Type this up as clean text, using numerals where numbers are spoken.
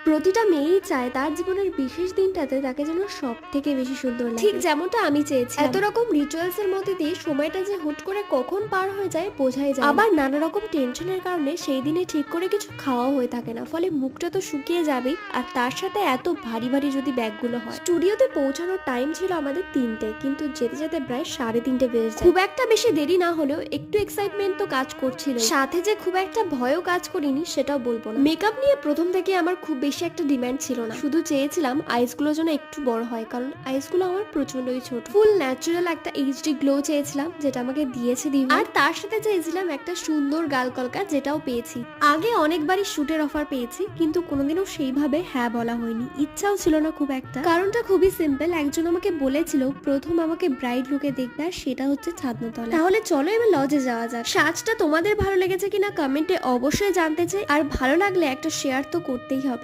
প্রতিটা মেয়েই চায় তার জীবনের বিশেষ দিনটাতে তাকে যেন সব থেকে বেশি সুন্দর লাগে, ঠিক যেমনটা আমি চেয়েছি। এত রকম রিচুয়ালস এর মধ্যে দিয়ে সময়টা যে হুট করে কখন পার হয়ে যায় বোঝাই যায় না। আবার নানা রকম টেনশনের কারণে সেই দিনে ঠিক করে কিছু খাওয়া হয়ে থাকে না, ফলে মুখটা তো শুকিয়ে যাবেই, আর তার সাথে এত ভারী ভারী যদি ব্যাগগুলো হয়। স্টুডিওতে পৌঁছানোর টাইম ছিল আমাদের 3টে, কিন্তু যেতে যেতে প্রায় 3:30 বেজে যায়। খুব একটা বেশি দেরি না হলেও একটু এক্সাইটমেন্ট তো কাজ করছিল, সাথে যে খুব একটা ভয়ও কাজ করিনি সেটাও বলবো না। মেকআপ নিয়ে প্রথম থেকে আমার খুব বেশি একটা ডিমান্ড ছিল না, শুধু চেয়েছিলাম আইসগুলো যেন একটু বড় হয়, কারণ আইসগুলো আমার প্রচন্ডই ছোট। ফুল ন্যাচারাল একটা এইচডি গ্লো চেয়েছিলাম, যেটা আমাকে দিয়েছে দিদি। আর তার সাথে চেয়েছিলাম একটা সুন্দর গাল কলকা, যেটাও পেয়েছি। আগে অনেকবারই শুটের অফার পেয়েছি, কিন্তু কোনোদিনও সেইভাবে হ্যাঁ বলা হয়নি, ইচ্ছাও ছিল না খুব একটা। কারণটা খুবই সিম্পল, একজন আমাকে বলেছিল প্রথম আমাকে ব্রাইড লুকে দেখবে, আর সেটা হচ্ছে ছাদনাতলা। তাহলে চলো এবার লজে যাওয়া যাক। সাজটা তোমাদের ভালো লেগেছে কিনা কমেন্টে অবশ্যই জানতে চাই, আর ভালো লাগলে একটা শেয়ার তো করতেই হবে।